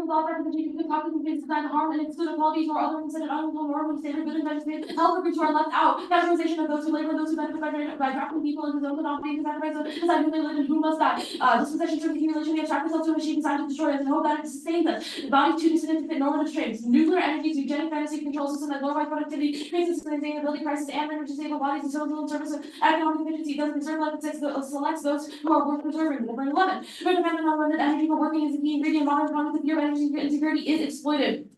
with all representation of cognitive things that harm and exclude qualities or other considered unable normal standard good and vegetarian health groups who are left out. Categorization of those who labor, those who benefit by drafting people into zones of non-being sacrificed, decide who they live and who must die. Dispossession through accumulation, we abstract ourselves to a machine designed to destroy us and hope that it sustains us. The body too distant to fit normative traits. Nuclear energy, eugenic fantasy control system that glorifies productivity, creates a sustainability crisis, and then disable bodies and social service of economic efficiency. Doesn't preserve life, it selects those who are worth preserving. Number 11. We're dependent on limited energy for working as a key ingredient. Modern cognitive fear of energy insecurity is exploited.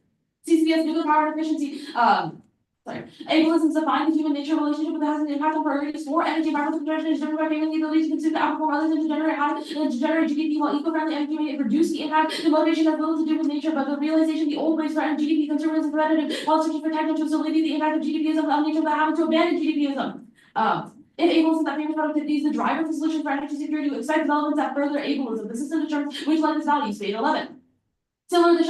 CCS, nuclear power and efficiency. Ableism is defined as human nature relationship that has an impact on priorities for energy, environmental protection, is driven by family, the ability to consume the output rather than to generate high and to generate GDP while eco-friendly energy may reduce the impact. The motivation has little to do with nature, but the realization the old ways for GDP consumerism is competitive, while searching for technology to alleviate the impact of GDPism on nature that happen to abandon GDPism. If ableism that famous productivity is the driver for solution for energy security, we expect developments that further ableism. The system determines which life is valued. State 11. Similarly,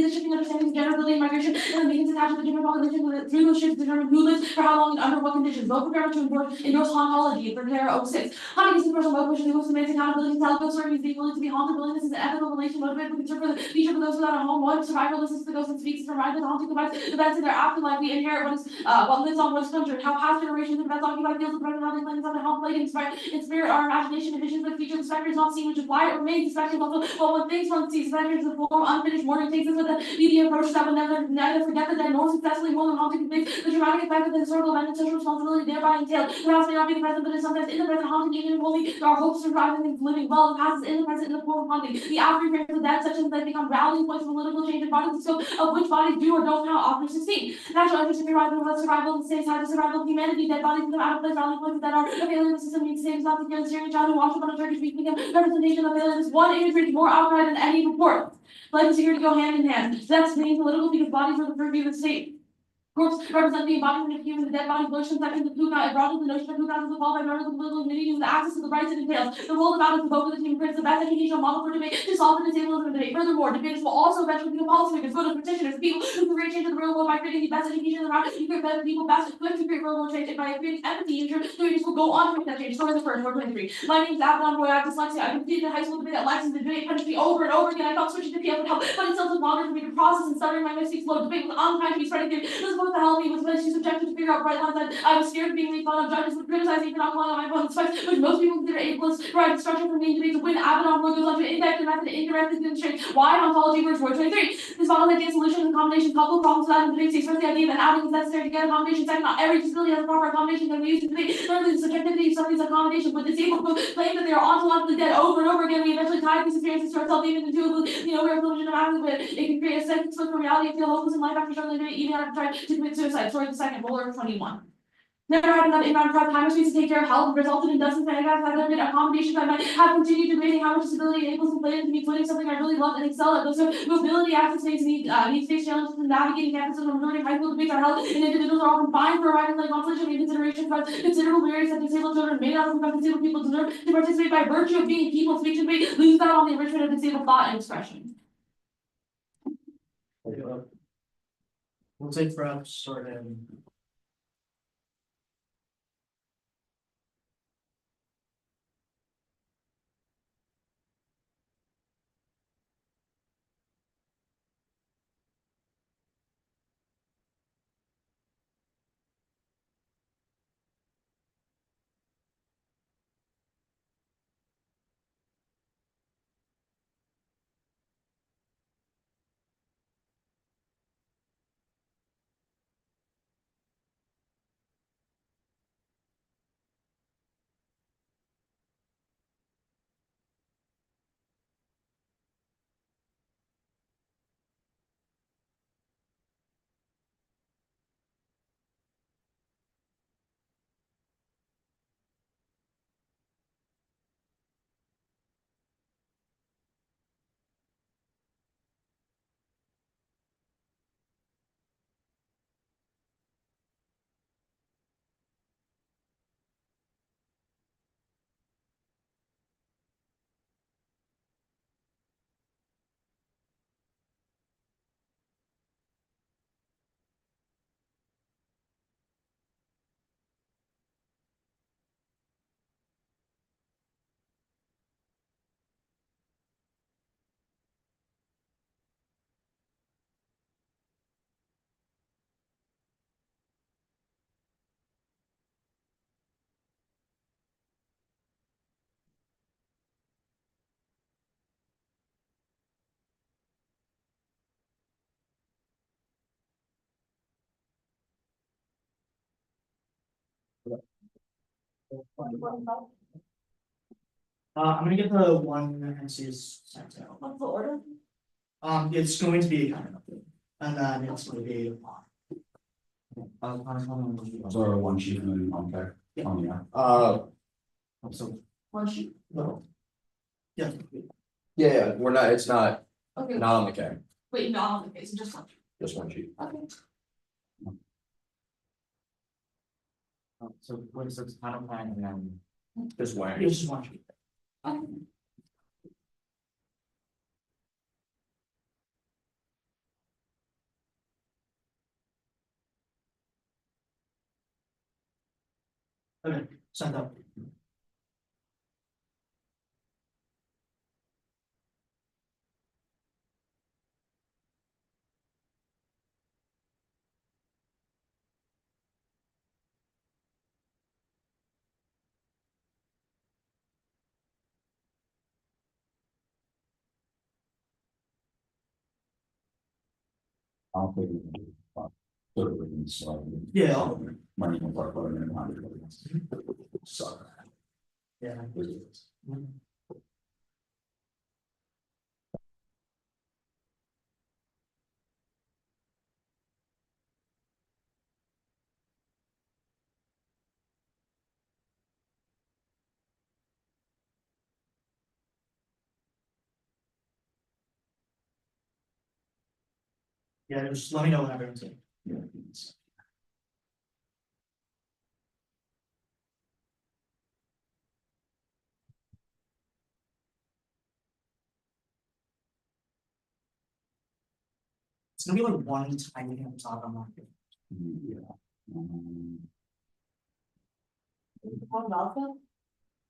the shifting understandings of generability and migration and the meanings attached to the different populations through those shifts determine who lives, for how long, and under what conditions. Both prepare to endorse hauntology for Clara 06. Haunting is the personal motivation that moves demands accountability, intelligence, serving the ability to be haunted. Willingness is an ethical relation motivated with concern for the future for those without a home. One, survival listens to the ghost and speaks from right. The haunting provides events in their afterlife. We inherit what lives on what's country. How past generations of events occupy fields of present knowledge, lands on the home plate, in spirit, our imagination, and visions of the future. The spectre is not seen, which is why it remains. The spectre is also what one thinks one sees. Spectre is the form unfinished mourning. Takes us with the media approach that would neither forget the dead nor successfully more than haunting conveys the dramatic effect of the historical event and social responsibility thereby entailed. The past may not be the present, but is sometimes in the present. Haunting even if only there are hopes surviving and living well. The past is in the present in the form of haunting. The after frames of dead sections that become rallying points for political change and bodies the scope of which bodies do or don't now often succeed. Natural interest in survival at the same time the survival of humanity. Dead bodies become out of place rallying points that are a failure of the system means the same as not the fear of steering a child who walks up on a Turkish beach become representation of failure. This one imagery is more outright than any report. Life and security go hand in hand. That's being political because bodies are the purview of the state. Corpse represent the embodiment of human, the dead body, motion, sections of Puka. It brought us the notion of Puka as a qualified member of the political community with access to the rights it entails. The role of out of the vote of the team creates the best educational model for debate to solve the disableism debate. Furthermore, debaters will also eventually become policymakers, voters, petitioners, people who can create change in the real world by creating the best education in the round. You create better people best equipped to create real world change by creating empathy. Students will go on to make that change. Story the first, 423. My name is Avalon Roy. I have dyslexia. I completed a high school debate at Lexington. The debate punished me over and over again. I thought switching to PF would help, but it still took longer for me to process and stuttering my mistakes flow. Debate was on time to be spreading. This is what the hell me was when she's subjected to figure out bright lines that I was scared of being made fun of. Judges would criticize me for not calling out my opponent's fights, which most people consider ableist. Provide instruction for me debate to win. Avalon Roy goes on to index the method to indirectly demonstrate why hauntology works. 423. This model idea solution and combination couple problems that in debate states. First, the idea that adding is necessary to get accommodation. Second, not every disability has a proper accommodation that we use in debate. Thirdly, the subjectivity of some of these accommodations with disabled folks claim that they are ontologically dead over and over again. We eventually tie these experiences to ourselves even intuitively. We're a collision of actions, but it can create a second slip from reality and feel hopeless in life after struggling to even after trying to commit suicide. Story the second, Roller 21. Never had enough inbound crowd time space to take care of health, resulted in dozens of negative accommodations that might have continued debating how much disability enables and played into me putting something I really loved and excelled at. Those mobility access space needs face challenges in navigating campuses when majority of high school debates are held, and individuals are often fined for arriving like conflict and consideration for considerable barriers that disabled children may not have disabled people deserve to participate by virtue of being people speech and debate, lose out on the enrichment of disabled thought and expression. We'll take perhaps sort of I'm gonna get the one NC's sent out. What's the order? It's going to be a kind of update, and then it's going to be. So one sheet and then one pack. Yeah. Oh, yeah. So, One sheet. no. Yeah, Yeah, we're not, it's not Okay, on the cam, wait, no, okay, so just one. just one sheet. Okay. So what is this kind of plan and then? Just one. it's just one sheet. Okay. Okay, sent out. I'll put it in. Put it in, so. Yeah, I'll- Money will work for it and $100. So. Yeah. Yeah, just let me know whenever it's in. Yeah. It's gonna be like one tiny thing on top of market. Yeah. One alpha?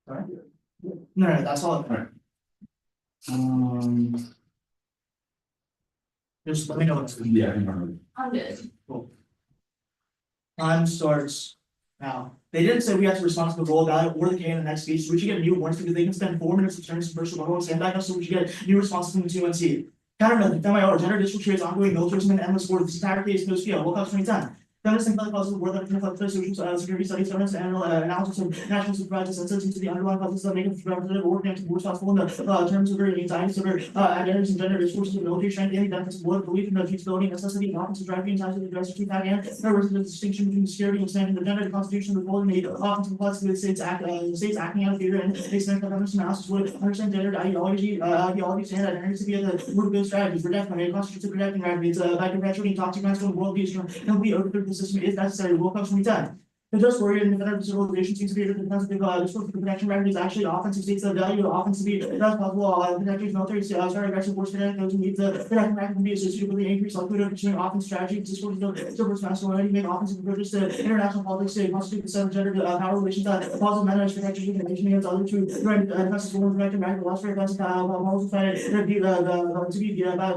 Sorry? No, that's all. Alright. Um, Just let me know what's. yeah, I think I'm. I'm good. Time starts now. They didn't say we have to respond to the roll about it or the K in the next speech, so we should get new warrants because they can spend 4 minutes returning some personal belongings and back up, so we should get new responses from the 2NC. Countermeasure, MIR, gender district trades ongoing militarism and endless war. This entire case goes via World Cup 2010. Feminist and causes of war that can affect social security studies, feminist and analysis of national supervisors sensitive to the underlying causes that make them representative or preemptive war responsible in the terms of their anxieties of their identities and gender discourses of military strength and the benefits of war, belief in the feasibility and necessity and offensive driving ties of the aggressor to attack and there was the distinction between security and standing the gender, the constitution, the role made offensive complexity of the states acting out of fear and the extent that feminist analysis would understand gender ideologies and identities to be the root of those strategies. For death, it constitutes a protecting rapid by perpetuating toxic masculine world peace and we over the system is necessary. World Cup 2010. The just worry and the federal civilization seems to be the defensive discourse for protection record is actually offensive states the value of offensively that's possible protectors military start aggressive force connect those who need the protection record can be associated with the increased likelihood of pursuing offense strategy discourse supports masculinity make offensive approaches to international politics to constitute the set of gender power relations that positive manage protectors of the nation against others to defensive women protected record loss for defensive policies to be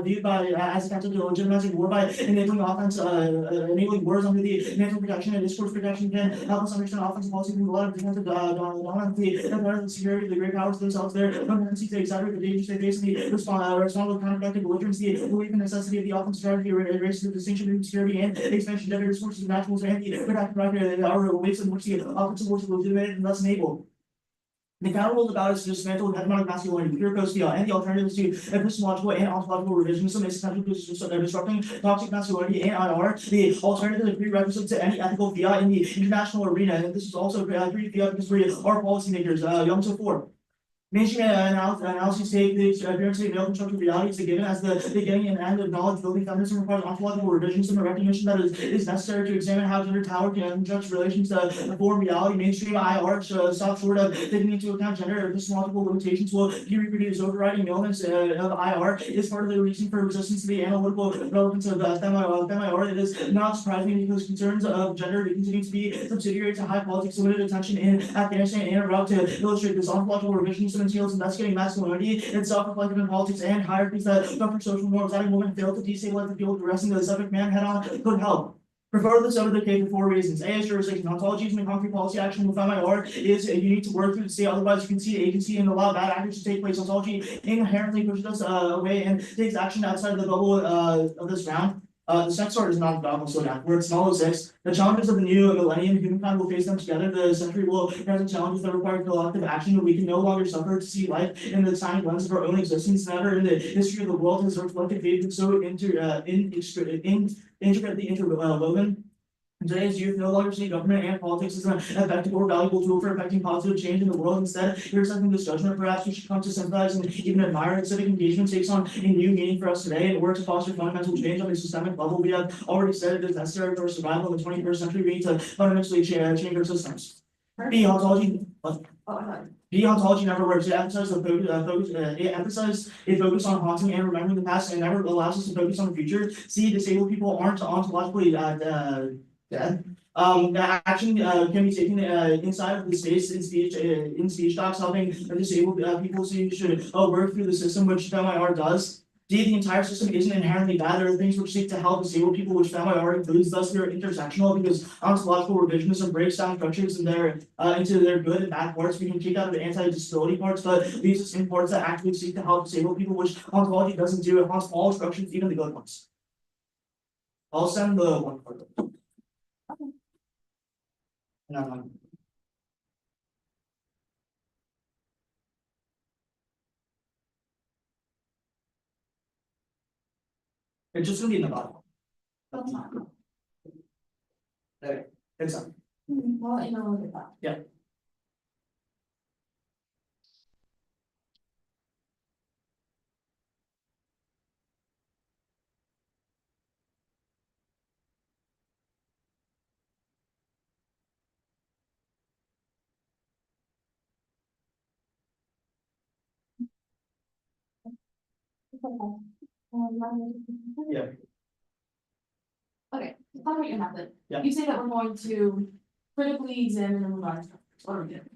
viewed by as offensive to legitimizing war by enabling offense enabling wars under the national protection and discourse protection can help us understand offensive policy from a lot of defensive the security, the great powers themselves, their tendency to exaggerate the dangers they face and the respond with counterproductive belligerency, the belief in the necessity of the offensive strategy, erases the distinction between security and the expansion of gender discourses and naturals and the protective record are ways in which the offensive force is legitimated and thus enabled. The counter rule about is to dismantle hegemonic masculinity, pure post-fiat, and the alternatives to epistemological and ontological revisionism is essential to disrupting toxic masculinity and IR. The alternative is prerequisite to any ethical fiat in the international arena, and this is also fiat because we are policymakers. Young so forth. Mainstream analyses take the appearance of male constructed reality as a given as the beginning and end of knowledge building. Feminism requires ontological revisionism and recognition that is necessary to examine how gender power can construct relations to form reality. Mainstream IR stop short of taking into account gender epistemological limitations will be reproduced. Overriding maleness of IR is part of the reason for resistance to the analytical relevance of FemIR. It is not surprising because concerns of gender continue to be subsidiary to high politics, limited attention in Afghanistan and Iraq. To illustrate this ontological revisionism entails investigating masculinity and self-reflective in politics and hierarchies that govern social norms. That a woman failed to destabilize the field, addressing the subject man head on could help. Prefer this over the case for 4 reasons. A is jurisdiction. Ontology and concrete policy action with MIR is you need to work through the state, otherwise you can see the agency and allow bad actors to take place. Ontology inherently pushes us away and takes action outside of the bubble of this round. The next part is not about slow down. We're at small 06. The challenges of the new millennium, humankind will face them together. The century will present challenges that require collective action, and we can no longer suffer to see life in the tiny lens of our own existence. Never in the history of the world has our collective fate been so intricately interwoven. Today's youth no longer see government and politics as an effective or valuable tool for affecting positive change in the world. Instead, here's something this judgment. Perhaps we should come to sympathize and even admire it. Civic engagement takes on a new meaning for us today and works to foster fundamental change on a systemic level. We have already said it is necessary for survival in the 21st century. We need to fundamentally change our systems. B. Hauntology. B. Hauntology never works. It emphasizes a focus on haunting and remembering the past, and never allows us to focus on the future. C. Disabled people aren't ontologically dead. Action can be taken inside of the space in speech talks, helping disabled people see you should work through the system, which FemIR does. D, the entire system isn't inherently bad. There are things which seek to help disabled people, which FemIR includes. Thus, they're intersectional because ontological revisionism breaks down structures and into their good and bad parts. We can kick out the anti-disability parts, but leaves us in parts that actively seek to help disabled people, which ontology doesn't do. It haunts all structures, even the good ones. I'll send the one part. No. It's just gonna be in the bottom. That's not. Okay, it's up. Well, you know, look at that. Yeah. Yeah. Okay, let's talk about your method. Yeah. You say that we're going to critically examine and revise structures. What are we doing?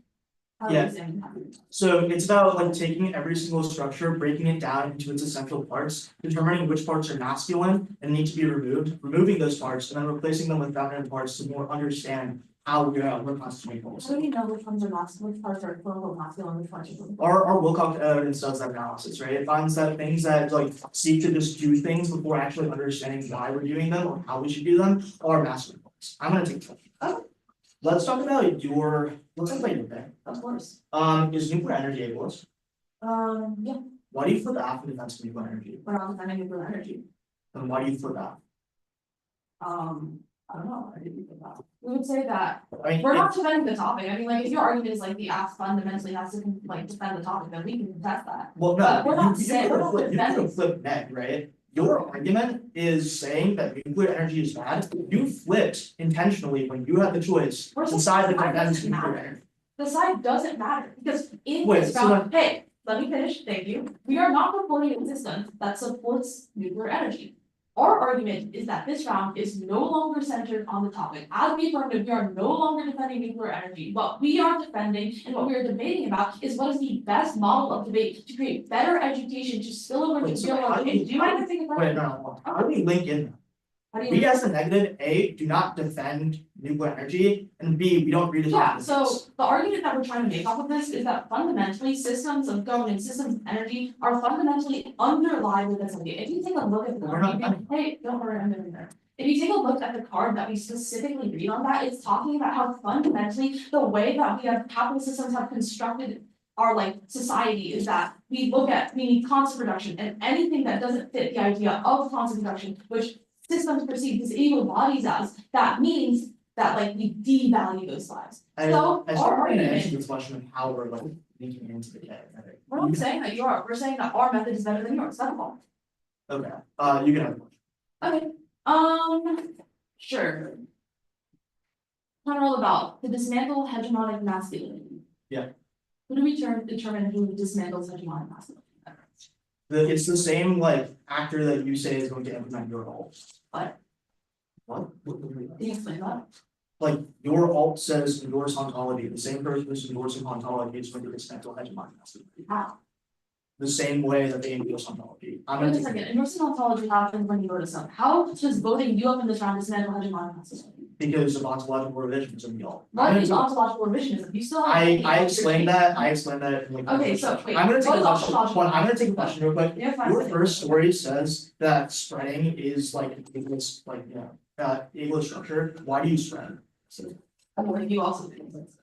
How do we Yeah. examine that? So it's about like taking every single structure, breaking it down into its essential parts, determining which parts are masculine and need to be removed, removing those parts, and then replacing them with feminine parts to more understand how we're constituting How goals. do we know which ones are masculine, which parts are quote unquote masculine, which parts are? Our Wilcox evidence does that analysis, right? It finds that things that like seek to just do things before actually understanding why we're doing them or how we should do them are masculine parts. I'm gonna take that. Okay. Let's talk about let's talk about your thing. Of course. Is nuclear energy ableist? Yeah, Why do you flip half in defense of nuclear energy? we're not defending nuclear energy. And why do you flip that? I don't know, I didn't think of that. We would say that I mean, we're not defending the topic. I mean, like, if your argument is like the act fundamentally has to like defend the topic, then we can contest that. well, but we're not you saying- we're not you defending. flip neck, right? Your argument is saying that nuclear energy is bad. You flipped intentionally when you had the choice We're to saying decide the side defense doesn't nuclear matter. energy. The side doesn't matter, because in Wait, this so round, hey, let me finish, thank you. We are not proposing a system that supports nuclear energy. Our argument is that this round is no longer centered on the topic. As we affirmative, we are no longer defending nuclear energy. What we are defending and what we are debating about is what is the best model of debate to create better education to spill over Wait, to so real how world. do you- Do you mind if I take a Wait, question? no, how do we link in? How do We you? as a negative, A, do not defend nuclear energy, and B, we don't read it. Yeah, so the argument that we're trying to make off of this is that fundamentally systems of governance, systems of energy are fundamentally underlie with this idea. If you take a look at the We're not card, hey, don't worry, I'm moving there. If you take a look at the card that we specifically read on that, it's talking about how fundamentally the way that we have capitalist systems have constructed our like society is that we need constant production, and anything that doesn't fit the idea of constant production, which systems perceive disabled bodies as, that means that like we devalue those lives. I So I our still want to argument, answer this question of how we're like linking into the K. we're not saying that you are, we're saying that our method is better than yours, that's all. Okay, you can have a question. Okay, sure. Kind of all about the dismantle hegemonic masculinity. Yeah. Who do we determine who dismantles hegemonic masculinity? It's the same like actor that you say is going to implement your alt. What? What? Can you explain that? Like your alt says endorse ontology, the same person who's endorsing ontology is going to dismantle hegemonic masculinity. How? The same way that they endorse ontology. I'm Wait a gonna second, endorsing ontology happens when you vote a son. How does voting you up in this round dismantle hegemonic masculinity? because of ontological revisionism, y'all. What is ontological revisionism? You still have. I explained that, in like. Okay, so wait, I'm gonna take what a is question, ontological? I'm gonna take a question real quick. You have 5 Your seconds. first story says that spreading is like English, like, English structure, why do you spread? So, I mean, like, you also think that's.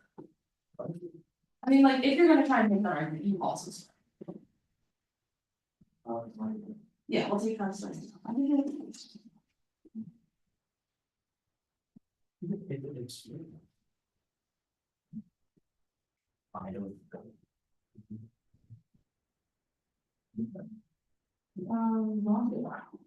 I mean, like, if you're gonna try and make that argument, you also. Yeah, we'll take that. it's. I don't. Wrong.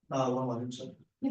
One moment, so. Yeah.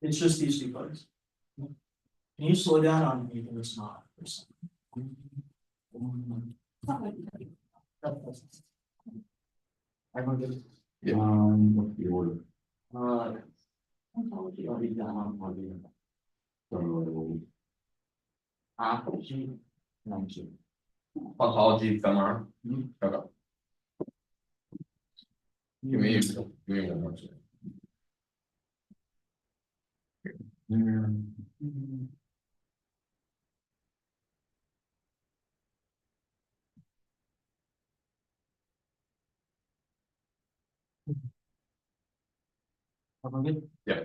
It's just these two buttons. Can you slow down on anything that's not? Everyone good? What's the order? Ontology. So, Ontology, Fairmont. Mhm. Okay. Give me 1 more second. there. Everyone good? Yeah.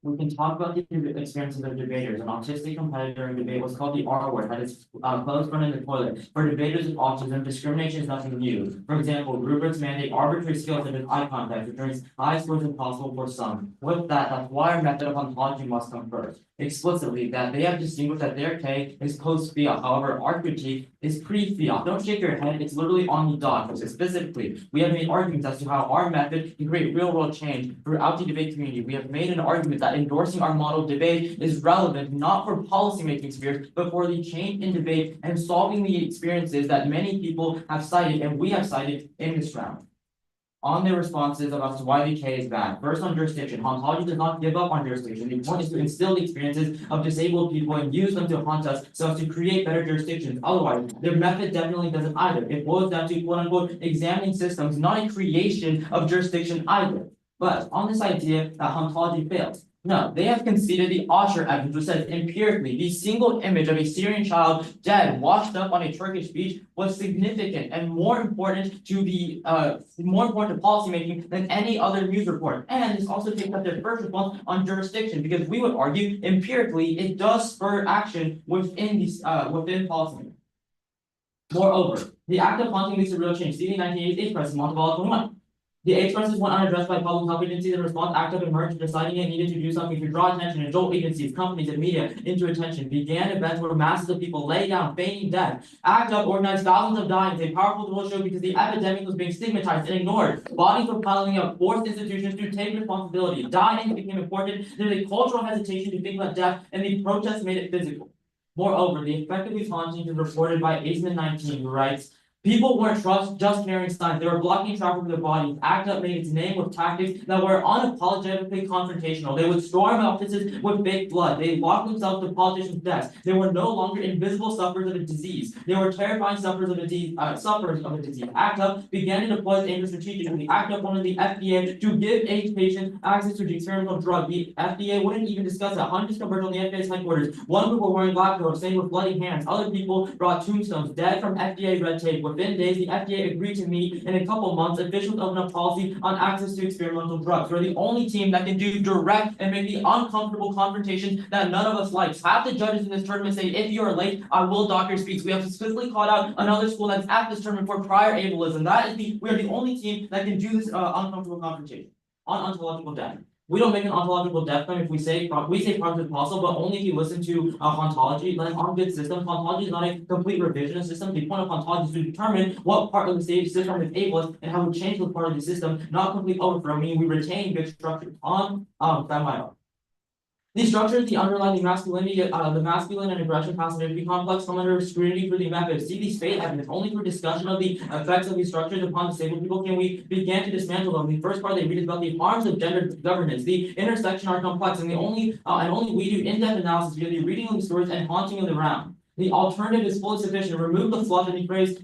We can talk about the experiences of debaters. An autistic competitor in debate was called the R word, had its clothes run in the toilet. For debaters with autism, discrimination is nothing new. For example, rubrics mandate arbitrary skills such as eye contact, which brings high scores impossible for some. With that, that's why our method of ontology must come first. Explicitly, that they have distinguished that their K is post-fiat. However, our critique is pre-fiat. Don't shake your head, it's literally on the dot. Specifically, we have made arguments as to how our method can create real-world change throughout the debate community. We have made an argument that endorsing our model debate is relevant not for policymaking spheres, but for the change in debate and solving the experiences that many people have cited and we have cited in this round. On their responses as to why the K is bad. First, on jurisdiction, hauntology does not give up on jurisdiction. The point is to instill the experiences of disabled people and use them to haunt us so as to create better jurisdictions. Otherwise, their method definitely doesn't either. It boils down to quote unquote examining systems, not a creation of jurisdiction either. But on this idea that hauntology fails, no, they have conceded the Osher evidence, which says empirically the single image of a Syrian child dead washed up on a Turkish beach was significant and more important to policymaking than any other news report. And this also takes up their first response on jurisdiction, because we would argue empirically it does spur action within policymaking. Moreover, the act of haunting leads to real change. CD 1988 Press, Montebello 21. The AIDS crisis went unaddressed by public health agencies, and response ACT UP emerged, deciding it needed to do something to draw attention and jolt agencies, companies, and media into attention. Began events where masses of people lay down feigning death. ACT UP organized thousands of dyings, a powerful tool show because the epidemic was being stigmatized and ignored. Bodies were piling up, forced institutions to take responsibility. Dying became important. There's a cultural hesitation to think about death, and the protests made it physical. Moreover, the effect of these hauntings is reported by Aceman19, who writes, people weren't just carrying signs, they were blocking traffic with their bodies. ACT UP made its name with tactics that were unapologetically confrontational. They would storm offices with fake blood. They locked themselves to politicians' desks. They were no longer invisible sufferers of a disease. They were terrifying sufferers of a disease. ACT UP began to deploy its aim strategically. ACT UP wanted the FDA to give AIDS patients access to the experimental drug. The FDA wouldn't even discuss it. Hundreds converged on the FDA's headquarters. One group were wearing lab coats, saying with bloody hands. Other people brought tombstones, dead from FDA red tape. Within days, the FDA agreed to meet. In a couple months, officials opened up policy on access to experimental drugs. We're the only team that can do direct and make the uncomfortable confrontations that none of us likes. Half the judges in this tournament say, if you are late, I will dock your speaks. We have specifically called out another school that's at this tournament for prior ableism. We are the only team that can do this uncomfortable confrontation on ontological death. We don't make an ontological death claim if we say problems is possible, but only if you listen to Hauntology. Like on good systems, Hauntology is not a complete revisionist system. The point of Hauntology is to determine what part of the stage system is ableist and how we change the part of the system, not complete overthrow, meaning we retain good structure on Fairmont. These structures, the underlying masculinity, the masculine and aggression passivity complex come under scrutiny for the method. See these fate evidence only through discussion of the effects of these structures upon disabled people can we begin to dismantle them. The first part they read is about the harms of gender governance. The intersection are complex, and only we do in-depth analysis via the reading of the stories and haunting of the round. The alternative is fully sufficient. Remove the fluff and the phrase,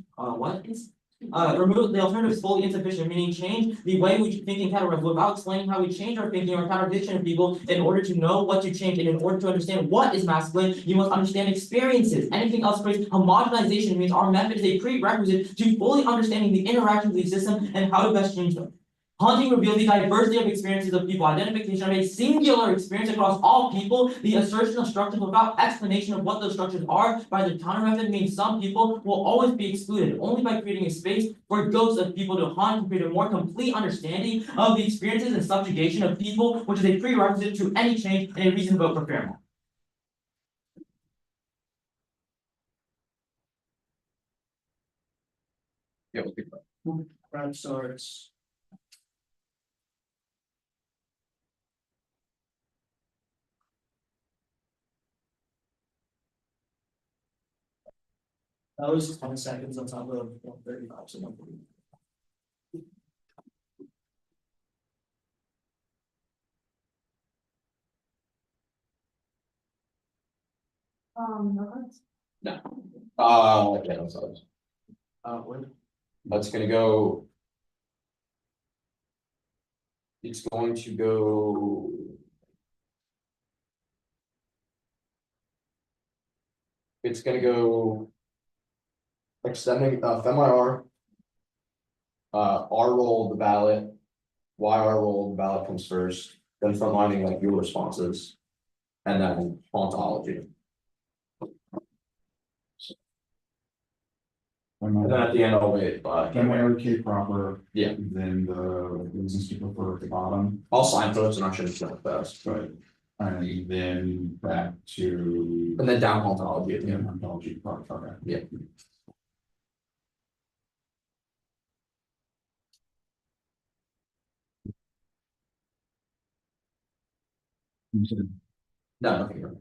remove the alternative is fully insufficient, meaning change the way we think in categories without explaining how we change our thinking or contradiction of people in order to know what to change. And in order to understand what is masculine, you must understand experiences. Anything else creates homogenization means our method is a prerequisite to fully understanding the interactions of the system and how to best change them. Haunting reveals the diversity of experiences of people, identification of a singular experience across all people, the assertion of structures without explanation of what those structures are by the counter method means some people will always be excluded. Only by creating a space for ghosts of people to haunt and create a more complete understanding of the experiences and subjugation of people, which is a prerequisite to any change and a reason to vote for Fairmont. Yeah, we'll keep that. Round starts. That was 10 seconds on top of 135, so 140. No cards. Yeah, I'm sorry. What? That's gonna go. It's going to go. It's gonna go. Extending FMIR. R roll the ballot. YR roll the ballot comes first, then frontlining like your responses. And then hauntology. And then at the end, I'll wait, Then we allocate proper. Yeah. Then the reasons to prefer at the bottom, I'll sign those and I should have done it first. right? And then back to. And then down hauntology at the end. Ontology part, okay. Yeah. No, nothing. Wrong.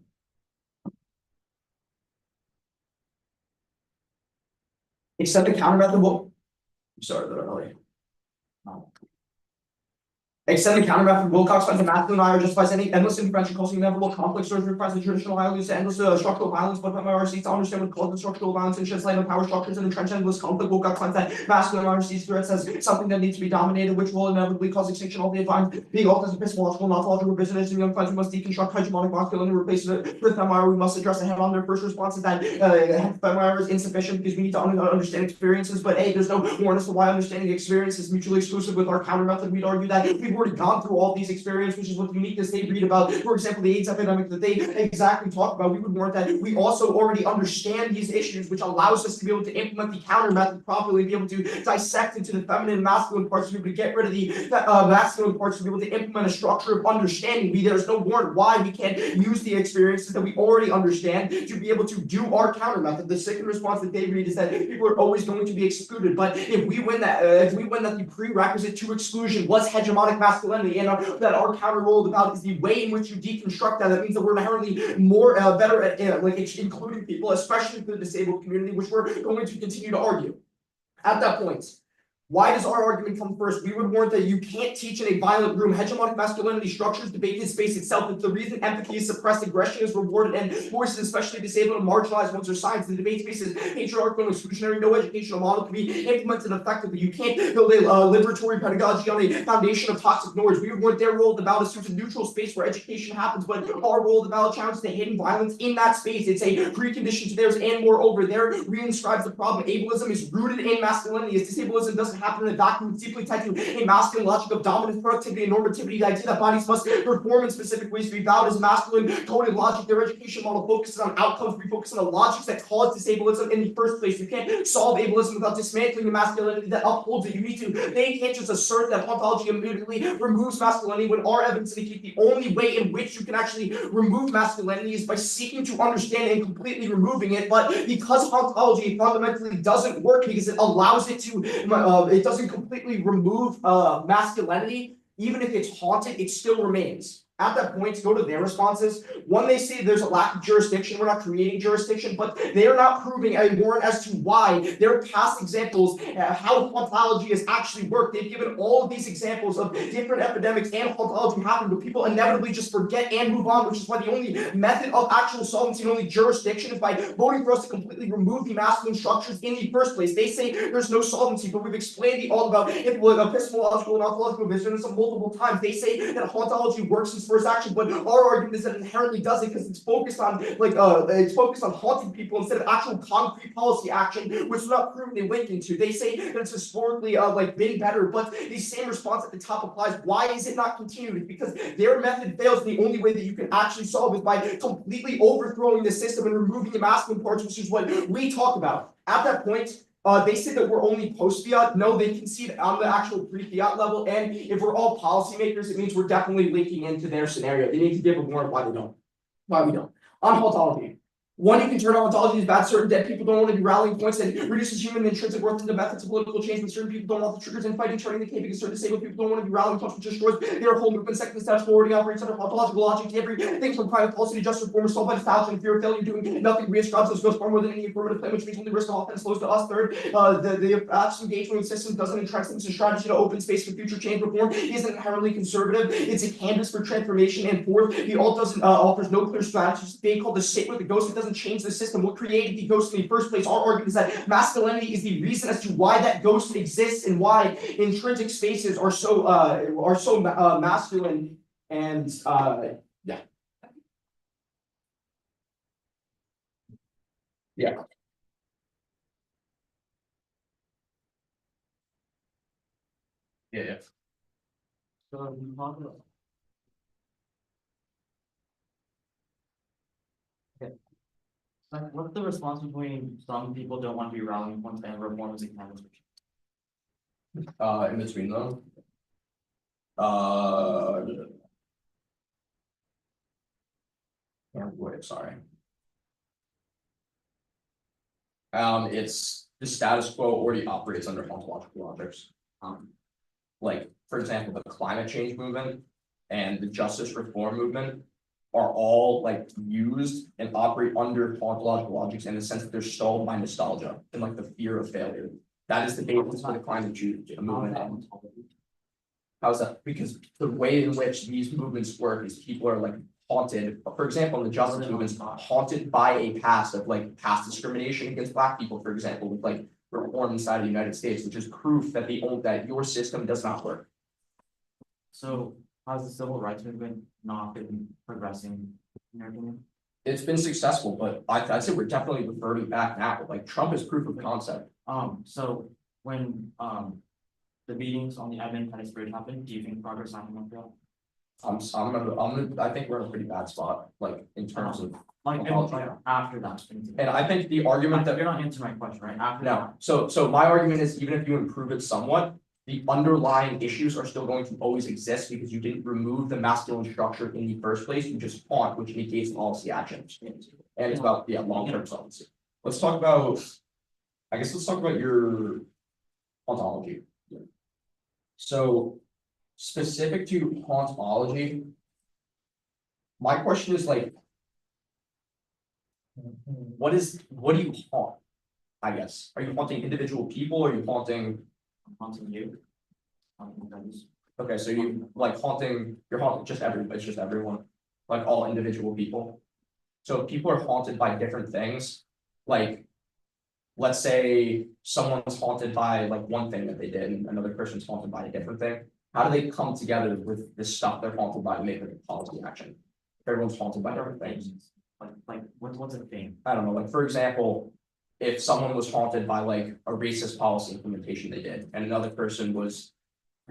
Except the counter method will. Sorry, that early. Extend the counter method, Wilcox finds the masculine eye or justifies any endless differential causing inevitable conflict, serves requires the traditional eye lose to endless structural violence, but my RC to understand what causes structural violence and sheds light on power structures and entrench endless conflict. Wilcox finds that masculine RC threats as something that needs to be dominated, which will inevitably cause extinction of the divine. Being often as epistemological, ontological revisionism, young finds we must deconstruct hegemonic masculinity and replace it with FMIR. We must address the head on. Their first response is that FMIR is insufficient because we need to understand experiences, but there's no more as to why understanding experience is mutually exclusive with our counter method. We'd argue that we we've already gone through all these experiences, which is what the uniqueness they read about, for example, the AIDS epidemic that they exactly talk about. We would warrant that we also already understand these issues, which allows us to be able to implement the counter method properly, be able to dissect into the feminine and masculine parts, to be able to get rid of the masculine parts, to be able to implement a structure of understanding. There's no warrant why we can't use the experiences that we already understand to be able to do our counter method. The second response that they read is that people are always going to be excluded, but if we win that the prerequisite to exclusion was hegemonic masculinity, and that our counter role about is the way in which you deconstruct that, that means that we're inherently more better at including people, especially the disabled community, which we're going to continue to argue. At that point, why does our argument come first? We would warrant that you can't teach in a violent room. Hegemonic masculinity structures debate in space itself. It's the reason empathy is suppressed, aggression is rewarded, and voices, especially disabled and marginalized ones, are silenced. The debate space is patriarchal and exclusionary. No educational model can be implemented effectively. You can't build a liberatory pedagogy on a foundation of toxic norms. We would warrant their role at the ballot is a neutral space where education happens, but our role at the ballot challenges the hidden violence in that space. It's a precondition to theirs, and moreover, there reinscribes the problem. Ableism is rooted in masculinity. As disableism doesn't happen in a vacuum, it's deeply tied to a masculine logic of dominance, productivity, and normativity. The idea that bodies must perform in specific ways to be valid as masculine coded logic. Their education model focuses on outcomes. We focus on the logics that cause disableism in the first place. You can't solve ableism without dismantling the masculinity that upholds it. You need to. They can't just assert that hauntology immediately removes masculinity when our evidence indicates the only way in which you can actually remove masculinity is by seeking to understand and completely removing it. But because hauntology fundamentally doesn't work because it allows it to, it doesn't completely remove masculinity, even if it's haunted, it still remains. At that point, to go to their responses, one, they say there's a lack of jurisdiction. We're not creating jurisdiction, but they are not proving a warrant as to why their past examples, how hauntology has actually worked. They've given all of these examples of different epidemics and hauntology happening, but people inevitably just forget and move on, which is why the only method of actual solvency and only jurisdiction is by voting for us to completely remove the masculine structures in the first place. They say there's no solvency, but we've explained all about epistemological and ontological vision multiple times. They say that hauntology works in first action, but our argument is that it inherently doesn't because it's focused on haunting people instead of actual concrete policy action, which is not proven a link into. They say that it's historically been better, but the same response at the top applies. Why is it not continued? Because their method fails. The only way that you can actually solve is by completely overthrowing the system and removing the masculine parts, which is what we talk about. At that point, they say that we're only post-fiat. No, they concede on the actual pre-fiat level. And if we're all policymakers, it means we're definitely linking into their scenario. They need to give a warrant why they don't. Why we don't. On hauntology. One, you can turn hauntology as bad. Certain dead people don't want to be rallying points and reduces human intrinsic worth into methods of political change. But certain people don't want the triggers in fighting, turning the cave because certain disabled people don't want to be rallying points, which destroys their whole movement. Second, the status quo already operates under hauntological logic. Everything from private policy to just reform is solved by nostalgia and fear of failure. Doing nothing reascribes those ghosts far more than any affirmative claim, which means only risk of offense flows to us. Third, the active engagement with system doesn't entrench them as a strategy to open space for future change. Reform isn't inherently conservative. It's a canvas for transformation. And fourth, the alt doesn't offers no clear strategies. They call the sit with the ghost. It doesn't change the system. What created the ghost in the first place? Our argument is that masculinity is the reason as to why that ghost exists and why intrinsic spaces are so masculine and yeah. Yeah. Yeah. So, like, what's the response between some people don't want to be rallying points and reform as a canvas? In between them. Wait, sorry. It's the status quo already operates under ontological logics. Like, for example, the climate change movement and the justice reform movement are all like used and operate under ontological logics in the sense that they're stalled by nostalgia and like the fear of failure. That is the basis for the climate change movement. How's that? Because the way in which these movements work is people are like haunted. For example, in the justice movements, haunted by a past of like past discrimination against Black people, for example, with like reform inside of the United States, which is proof that that your system does not work. So how's the civil rights movement not been progressing in your opinion? It's been successful, but I'd say we're definitely reverting back now. Like Trump is proof of concept. So when the meetings on the Evan Pettis Bridge happened, do you think progress on them will? I think we're in a pretty bad spot, like, in terms of, Like, Hauntology. after that. and I think the argument that. You're not answering my question, right? After No, so my argument is even if you improve it somewhat, the underlying issues are still going to always exist because you didn't remove the masculine structure in the first place, you just haunt, which negates policy actions. And it's about, long-term solvency. Let's talk about, let's talk about your hauntology. So specific to hauntology. My question is like. What do you haunt? I guess, are you haunting individual people, or are you haunting? Haunting you. Haunting others. Okay, so you like haunting, you're haunting it's just everyone, like all individual people. So if people are haunted by different things, like. Let's say someone's haunted by like one thing that they did and another person's haunted by a different thing. How do they come together with this stuff they're haunted by to make like a policy action? If everyone's haunted by different things. Like, what's a thing? I don't know, like, for example. If someone was haunted by like a racist policy implementation they did, and another person was.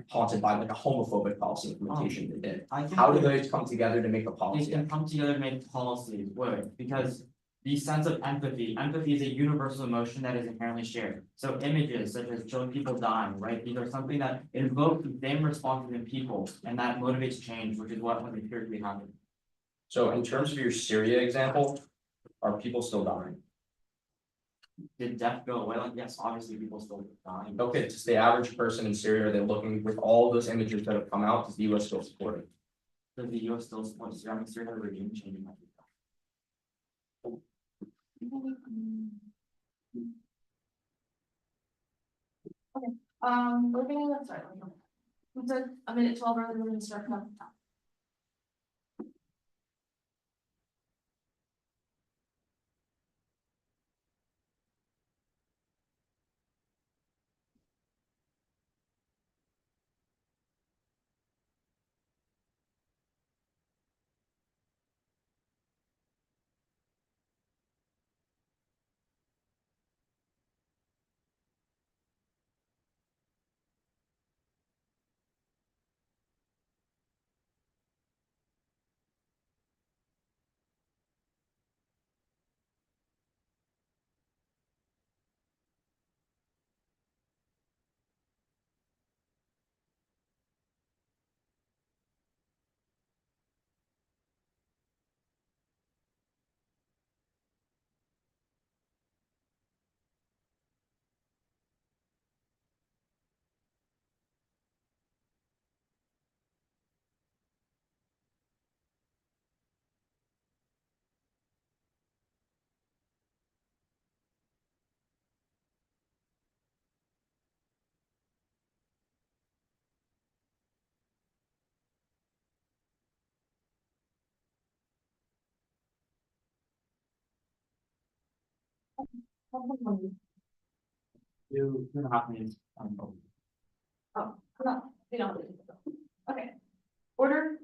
Haunted by like a homophobic policy implementation they did, I think how do those come together to make a they policy? can come together to make policies work, because the sense of empathy is a universal emotion that is inherently shared. So images such as showing people dying, right? These are something that invoke the same responses in people, and that motivates change, which is what appears to be happening. So in terms of your Syria example, are people still dying? Did death go away? Like, yes, obviously people still dying. Okay, just the average person in Syria, are they looking with all those images that have come out, does the US still support it? Does the US still support Syria? I mean, Syria had a regime changing. We're gonna, sorry, we took a minute 12 earlier, we're gonna start now. Two and a half minutes. Oh, no, we don't. Okay. Order.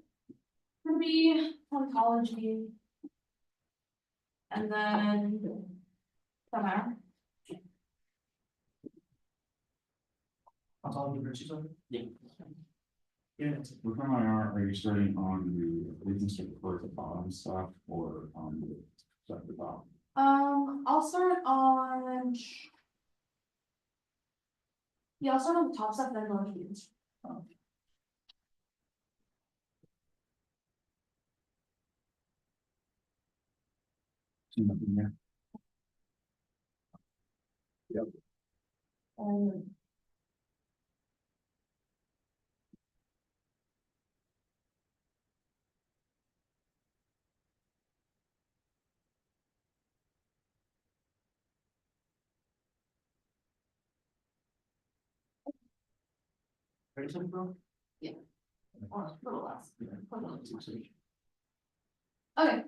Gonna be hauntology. And then. Somehow. Hauntology versus other? Yeah. Yeah. What kind are you starting on the business report the bottom stuff or on the stuff at the top? I'll start on. Yeah, I'll start on the top stuff, then go into these. Nothing there. Um, Ready to bro? or a little less. A little less. Okay.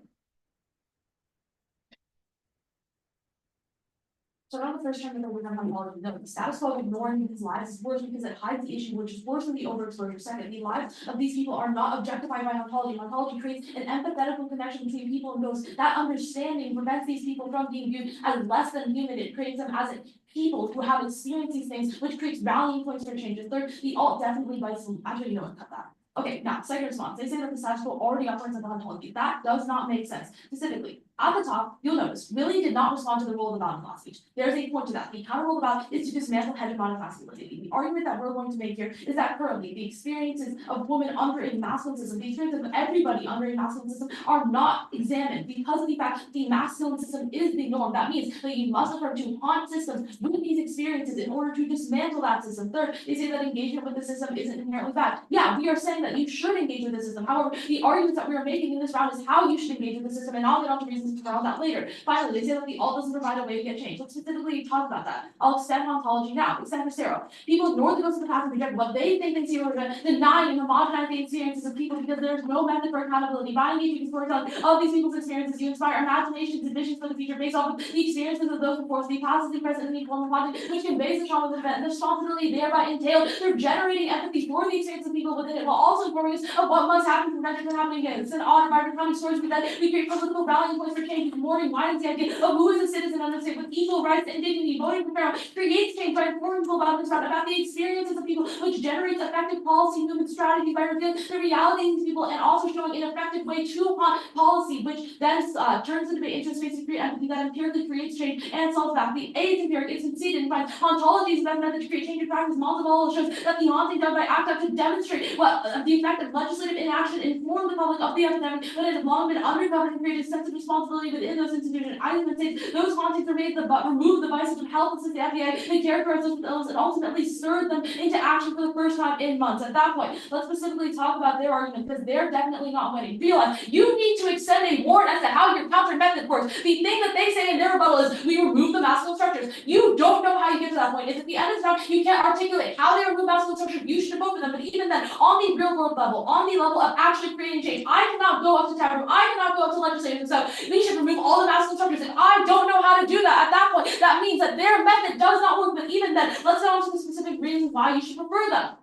So around the first time that we're on hauntology, the status quo of ignoring these lives is worse because it hides the issue, which is worse than the overexposure. Second, the lives of these people are not objectified by hauntology. Hauntology creates an empathetical connection between people and ghosts. That understanding prevents these people from being viewed as less than human. It creates them as people who have experienced these things, which creates rallying points for changes. Third, the alt definitely bites them. Actually, you know what, cut that. Okay, now, second response. They say that the status quo already operates like a hauntology. That does not make sense. Specifically, at the top, you'll notice, Millie did not respond to the role of the Bottom class speech. There's a point to that. The counter role of that is to dismantle hegemonic masculinity. The argument that we're going to make here is that currently the experiences of women under a masculine system, the experiences of everybody under a masculine system are not examined because of the fact that the masculine system is the norm. That means that you must affirm to haunt systems with these experiences in order to dismantle that system. Third, they say that engagement with the system isn't inherently bad. Yeah, we are saying that you should engage with the system. However, the arguments that we are making in this round is how you should engage with the system, and I'll get onto reasons around that later. Finally, they say that the alt doesn't provide a way to get change. Let's specifically talk about that. I'll extend hauntology now. Extend for Sarah. People ignore the ghosts of the past and reject what they think they see or denying and homogenize the experiences of people because there's no method for accountability. By engaging in storytelling of these people's experiences, you inspire imaginations and visions for the future based off of the experiences of those before us, the passively present in the form of content, which conveys the trauma of the event and the responsibility thereby entailed through generating empathy for the experience of people within it, while also informing us of what must happen to prevent it from happening again. Instead of autobiographical county stories, we create political rallying points for change, mourning, widens the idea of who is a citizen under the state with equal rights and dignity. Voting for Fairmont creates change by informing people about this round, about the experiences of people, which generates effective policy movement strategies by revealing the reality of these people and also showing an effective way to haunt policy, which then turns the debate into a space to create empathy that empirically creates change and solves that. The A is empiric, it's conceded, and finds hauntology is the best method to create change in practice. Multiple shows that the haunting done by ACT to demonstrate what the effect of legislative inaction inform the public of the epidemic, but it has long been undercovered and created a sense of responsibility within those institutions. I even say those hauntings remove the vices of helplessness, the FDA, they characterize those with illness, and ultimately stirred them into action for the first time in months. At that point, let's specifically talk about their argument because they're definitely not winning. Realize you need to extend a warrant as to how your counter method works. The thing that they say in their rebuttal is we remove the masculine structures. You don't know how you get to that point. If at the end of the round you can't articulate how they remove masculine structures, you should vote for them. But even then, on the real world level, on the level of actually creating change, I cannot go up to town room, I cannot go up to legislators and say we should remove all the masculine structures. If I don't know how to do that, at that point, that means that their method does not work. But even then, let's get on to the specific reasons why you should prefer them.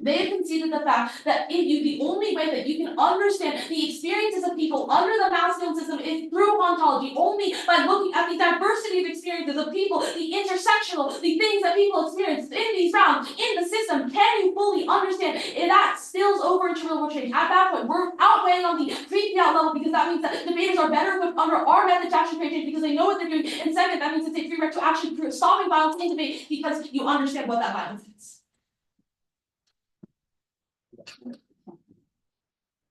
They have conceded the fact that the only way that you can understand the experiences of people under the masculine system is through hauntology, only by looking at the diversity of experiences of people, the intersectional, the things that people experience in these rounds, in the system. Can you fully understand? And that spills over into real world change. At that point, we're outweighing on the freaking out level because that means that debaters are better equipped under our method to actually create change because they know what they're doing. And second, that means it's a prerequisite to actually stopping violence in debate because you understand what that violence is.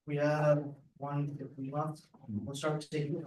We have 1:50 left. We'll start taking it.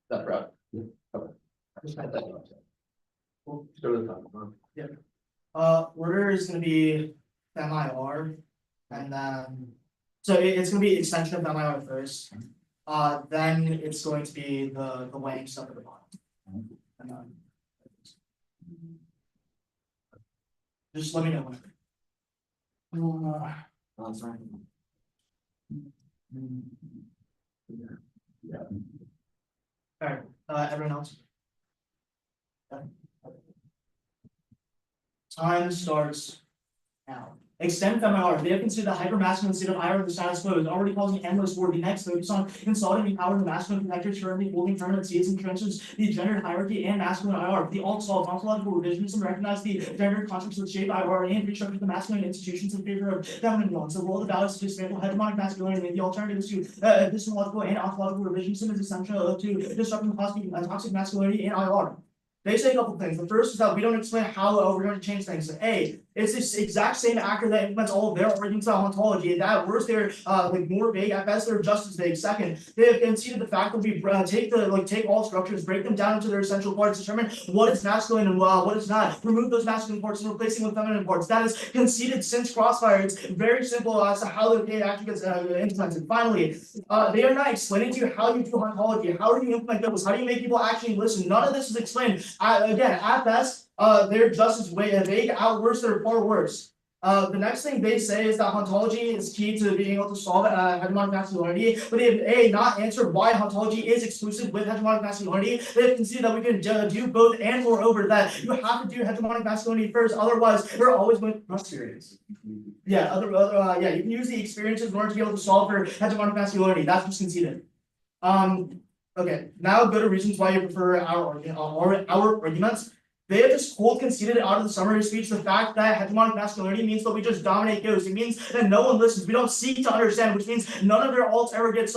That's right. Yeah. Okay. I just had that. Cool. Start with the top. Order is gonna be MIR, and then, so it's gonna be extension of MIR first. Then it's going to be the weighing stuff at the bottom. And then. Just let me know whenever. That's right. Yeah. Alright, everyone else? Yeah. Time starts now. Extend FMIR. They have considered the hypermasculine state of IR of the status quo is already causing endless war. The next focus on consolidating power in the masculine protectors currently holding permanent seats and trenches the gendered hierarchy and masculine IR. The alt solve ontological revisionism recognize the gendered constructs of the shape IR and restructure the masculine institutions in favor of feminine ones. The role of the values to dismantle hegemonic masculinity and the alternatives to epistemological and ontological revisionism is essential to disrupting toxic masculinity in IR. They say a couple things. The first is that we don't explain how we're going to change things. A, it's this exact same actor that implements all of their arguments about hauntology. And at worst, they're like more vague. At best, they're just as vague. Second, they have conceded the fact that we take all structures, break them down into their essential parts, determine what is masculine and what is not. Remove those masculine parts and replace them with feminine parts. That is conceded since Crossfire. It's very simple as to how the data actually gets implemented. Finally, they are not explaining to you how you do hauntology. How do you implement those? How do you make people actually listen? None of this is explained. Again, at best, they're just as vague. At worst, they're far worse. The next thing they say is that hauntology is key to being able to solve hegemonic masculinity, but they have not answered why hauntology is exclusive with hegemonic masculinity. They have conceded that we can do both, and moreover, that you have to do hegemonic masculinity first, otherwise we're always going to experience. Yeah, you can use the experiences in order to be able to solve for hegemonic masculinity. That's what's conceded. Okay, now go to reasons why you prefer our arguments. They have just cold conceded out of the summary speech the fact that hegemonic masculinity means that we just dominate ghosts. It means that no one listens. We don't seek to understand, which means none of their arguments ever get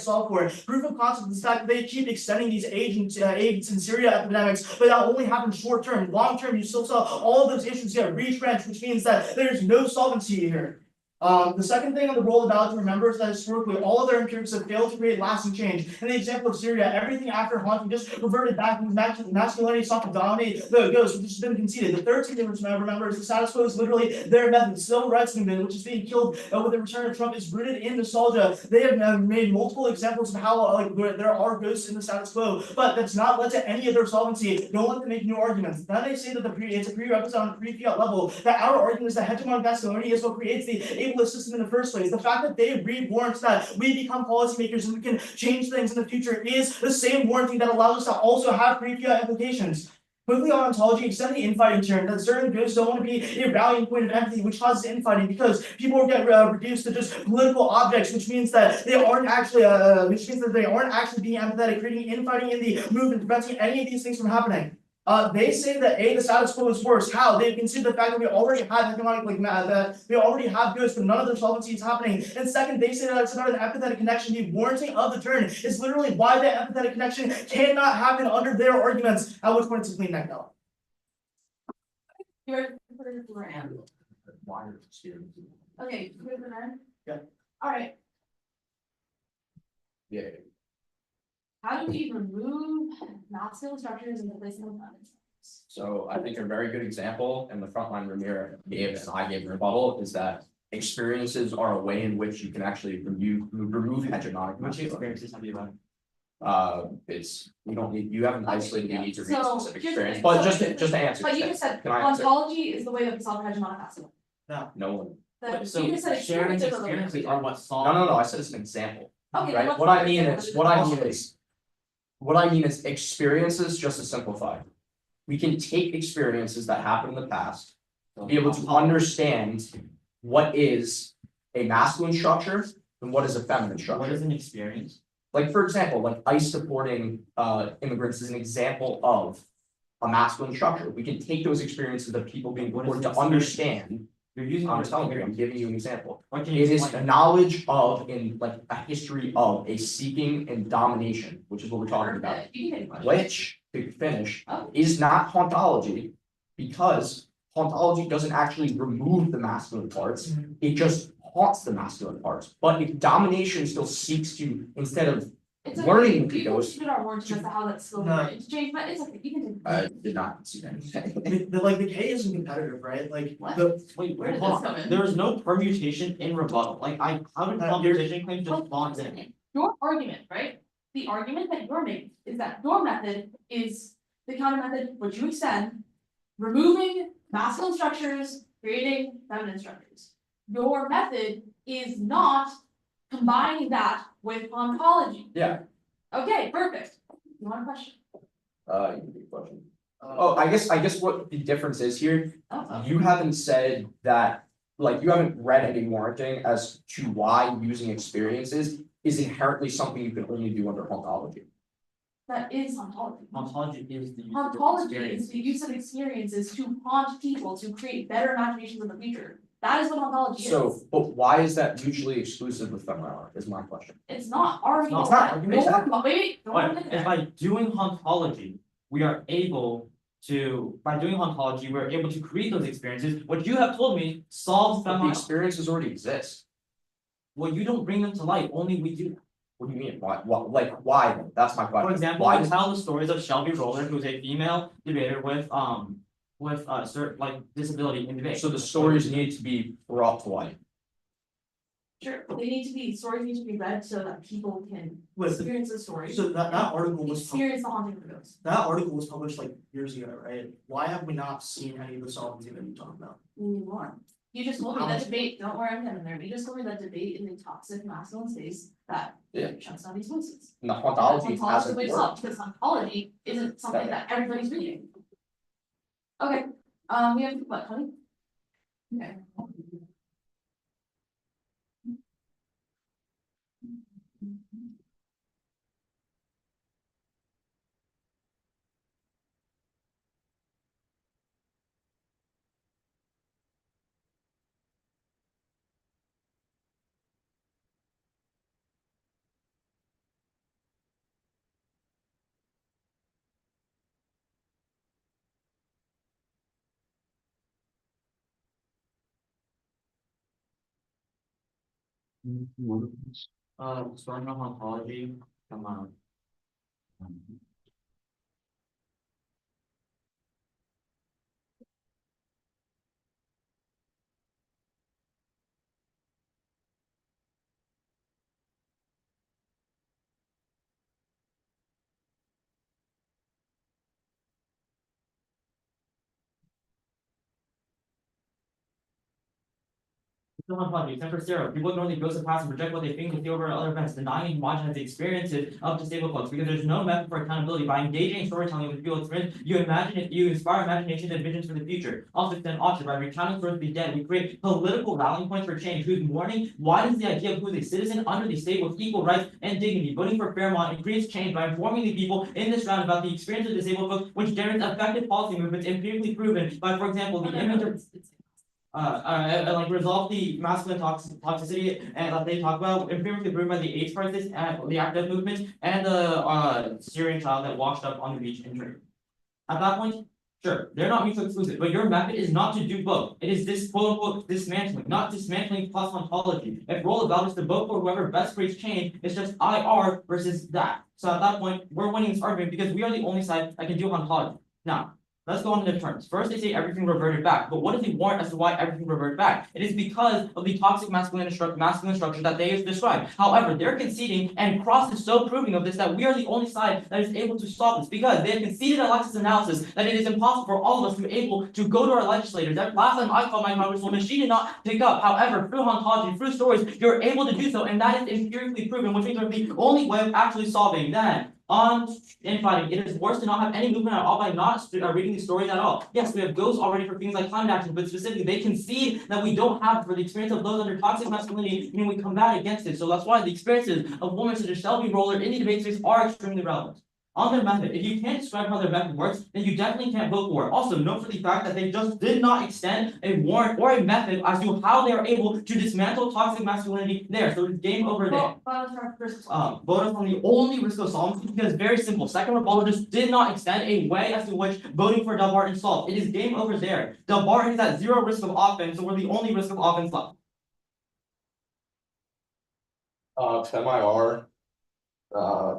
solved for it. Proof of concept is the fact that they keep extending these AIDS and Syria epidemics, but that only happens short term. Long term, you still saw all of those issues get retrenched, which means that there's no solvency here. The second thing on the role of valid to remember is that historically all of their empirics have failed to create lasting change. In the example of Syria, everything after haunting just reverted back to masculinity sought to dominate the ghost, which has been conceded. The third thing to remember is the status quo is literally their method. The civil rights movement, which is being killed with the return of Trump, is rooted in nostalgia. They have made multiple examples of how there are ghosts in the status quo, but that's not led to any of their solvency. Don't let them make new arguments. Then they say that it's a prerequisite on a pre-fiat level. That our argument is that hegemonic masculinity is what creates the ableist system in the first place. The fact that they read warrants that we become policymakers and we can change things in the future is the same warranty that allows us to also have pre-fiat implications. Quickly on ontology, extend the infighting term, that certain ghosts don't want to be a rallying point of empathy, which causes infighting because people get reduced to just political objects, which means that they aren't actually being empathetic, creating infighting in the movement, preventing any of these things from happening. They say that the status quo is worse. How? They consider the fact that we already have economic that we already have goods, but none of their solvency is happening. And second, they say that it's about an empathetic connection. The warranting of the turn is literally why that empathetic connection cannot happen under their arguments. At which point it's a clean neck though. You're ready for it. Okay, you ready for that? Yeah. All right. Yeah. How do we remove masculine structures and replace them with feminine structures? So I think a very good example, and the frontline Ramir gave and I gave in rebuttal, is that experiences are a way in which you can actually remove hegemonic Which masculinity. experiences have you had? It's you haven't isolated the need to read a So, specific here's the experience, thing. but So- just to answer. But you just said Can I answer? ontology is the way that we solve hegemonic masculinity. No one. So You just said sharing experiences are the way. experiences are what solve. No, I said it's an example. Okay, then Right, what's what I the mean example? is experiences, just to simplify. We can take experiences that happened in the past, be able to understand what is a masculine structure and what is a feminine What structure. is an experience? Like, for example, like ICE supporting immigrants is an example of a masculine structure. We can take those experiences of people being What is deported an to understand. You're using. I'm telling you, I'm giving you an example. What can you It is a explain? knowledge of, in like a history of a seeking and domination, which is what we're talking about. Okay, you can take a question. Which, to finish, Oh. is not hauntology, because hauntology doesn't actually remove the masculine parts, it just haunts the masculine parts. But if domination still seeks to, instead of It's learning okay. the ghost. We our warranty as to how that's still No. going to change, but it's okay, you can take. I did not see anything. The K isn't competitive, right? Like What? the Wait, Where did hold this on. come in? There is no permutation in rebuttal. Like how did You're- computation claims just spawn in? Your argument, right? The argument that you're making is that your method is the counter method, which you extend, removing masculine structures, creating feminine structures. Your method is not combining that with ontology. Yeah, Okay, perfect. You want a question? you can do a question. Oh, I guess what the difference is here, Oh, you haven't said that, like, you haven't read any warranting as to why using experiences is inherently something you can only do under hauntology. that is ontology. Ontology is the use of Ontology experience. is the use of experiences to haunt people, to create better imaginations of the future. That is what ontology is. So, but why is that mutually exclusive with feminar, is my question. It's not arguing. It's not Don't worry- wait, don't worry But about if it. by doing hauntology, we are able to, by doing hauntology, we're able to create those experiences, what you have told me solves But the feminar. experiences already exist. Well, you don't bring them to light, only we do. What do you mean? Why then? That's my question. For example, Why I does, tell the stories of Shelby Roller, who's a female debater with certain like disability in debate. so the stories need to be brought to light. Sure, stories need to be read so that people can Wait, experience the story. so that article was, Experience the haunting of the ghost. that article was published like years ago, right? Why have we not seen any of the solvency that you talked about? Anymore. You just told me that debate, don't worry, I'm getting there, you just told me that debate in the toxic masculine space that Yeah. shuts down these voices. And the That's hauntology ontology hasn't wakes worked. up, because ontology isn't something that everybody's reading. Okay, we have what, honey? Okay. Starting on hauntology, come on. Except for zero, people ignore the ghosts of past and project what they think they see over other events, denying and homogenize the experiences of disabled folks, because there's no method for accountability. By engaging in storytelling with people experience, you inspire imagination and visions for the future. Also extend author, by recounting stories of the dead, we create political rallying points for change. Who's mourning widens the idea of who's a citizen under the state with equal rights and dignity. Voting for Fairmont and creates change by informing the people in this round about the experience of disabled folks, which generates effective policy movements empirically proven by, for example, the image of like resolve the masculine toxicity and that they talk about, empirically proven by the AIDS crisis and the active movement and the Syrian child that washed up on the beach in Turkey. At that point, sure, they're not mutually exclusive, but your method is not to do both. It is this quote unquote dismantling, not dismantling plus ontology. If role of value is to vote for whoever best creates change, it's just IR versus that. So at that point, we're winning this argument because we are the only side that can do ontology. Now, let's go on to the terms. First, they say everything reverted back, but what is the warrant as to why everything reverted back? It is because of the toxic masculine structure that they described. However, they're conceding, and Cross is so proving of this, that we are the only side that is able to solve this, because they have conceded Alexis' analysis that it is impossible for all of us to be able to go to our legislators. That last time I called my congresswoman, she did not pick up. However, through hauntology, through stories, you're able to do so, and that is empirically proven, which means we're the only way of actually solving that. On infighting, it is worse to not have any movement at all by not reading these stories at all. Yes, we have ghosts already for things like climate action, but specifically they concede that we don't have for the experience of those under toxic masculinity, meaning we combat against it. So that's why the experiences of women such as Shelby Roller in the debate space are extremely relevant. On their method, if you can't describe how their method works, then you definitely can't vote for it. Also, note for the fact that they just did not extend a warrant or a method as to how they are able to dismantle toxic masculinity there. So it's game over there. Voted on the only risk of solvency because very simple. Second rebuttal just did not extend a way as to which voting for Delbarton solved. It is game over there. Delbarton is at zero risk of offense, so we're the only risk of offense left.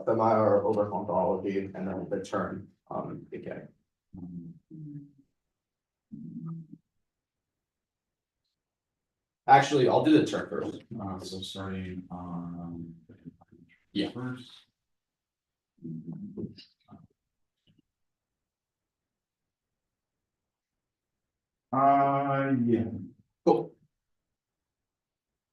Semi-R over hauntology and then the term, decay. Actually, I'll do the term first. So starting on. Yeah. First. Yeah. Cool.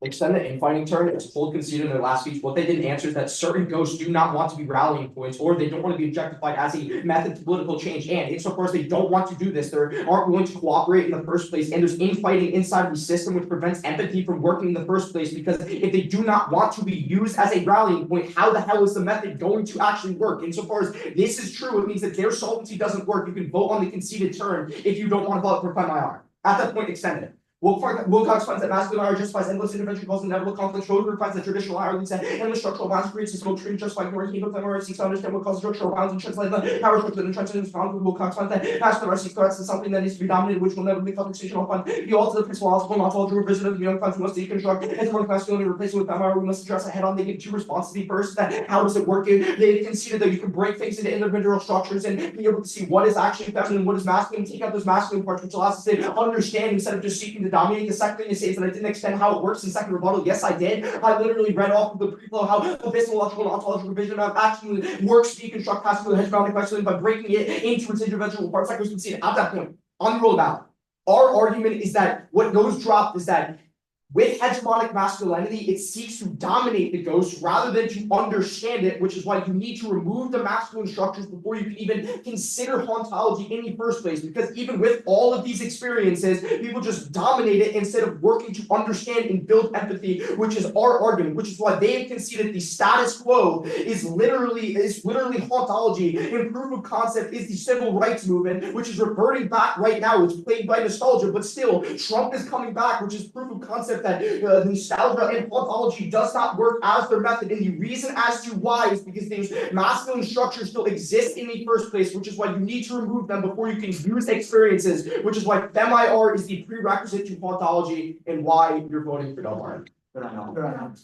extend the infighting turn, as Cold conceded in their last speech, what they didn't answer is that certain ghosts do not want to be rallying points, or they don't want to be objectified as a method to political change, and insofar as they don't want to do this, they aren't willing to cooperate in the first place, and there's infighting inside of the system which prevents empathy from working in the first place, because if they do not want to be used as a rallying point, how the hell is the method going to actually work? Insofar as this is true, it means that their solvency doesn't work. You can vote on the conceded turn if you don't want to vote for FEMIR. At that point, extend it. Wilcox finds that masculine IR justifies endless intervention, causing inevitable conflict. Schroeder finds that traditional IR leads to endless structural violence, creates a smoke screen just like ignoring kingdom FEMIR seeks to understand what causes structural violence and translate the power structure that entrenched in his conflict. Wilcox finds that masculine IR seeks threats to something that needs to be dominated, which will never be conversational fun. He also the principle of ontology revision of the young funds we must deconstruct. As one masculinity replaced with FEMIR, we must address a head-on. They give two responses. The first, that how does it work? They conceded that you can break things into individual structures and be able to see what is actually feminine and what is masculine, take out those masculine parts, which allows us to understand instead of just seeking to dominate. The second thing is that I didn't extend how it works in second rebuttal. Yes, I did. I literally read off of the pre-flow how epistemological and ontological revision of actually works to deconstruct classical hegemonic masculinity by breaking it into its individual parts. Like was conceded at that point on the roll ballot. Our argument is that what goes dropped is that with hegemonic masculinity, it seeks to dominate the ghost rather than to understand it, which is why you need to remove the masculine structures before you can even consider hauntology in the first place. Because even with all of these experiences, people just dominate it instead of working to understand and build empathy, which is our argument, which is why they have conceded the status quo is literally hauntology, and proof of concept is the civil rights movement, which is reverting back right now. It's plagued by nostalgia, but still, Trump is coming back, which is proof of concept that nostalgia and hauntology does not work as their method. And the reason as to why is because these masculine structures still exist in the first place, which is why you need to remove them before you can use experiences, which is why FEMIR is the prerequisite to hauntology and why you're voting for Delbarton. Fair enough.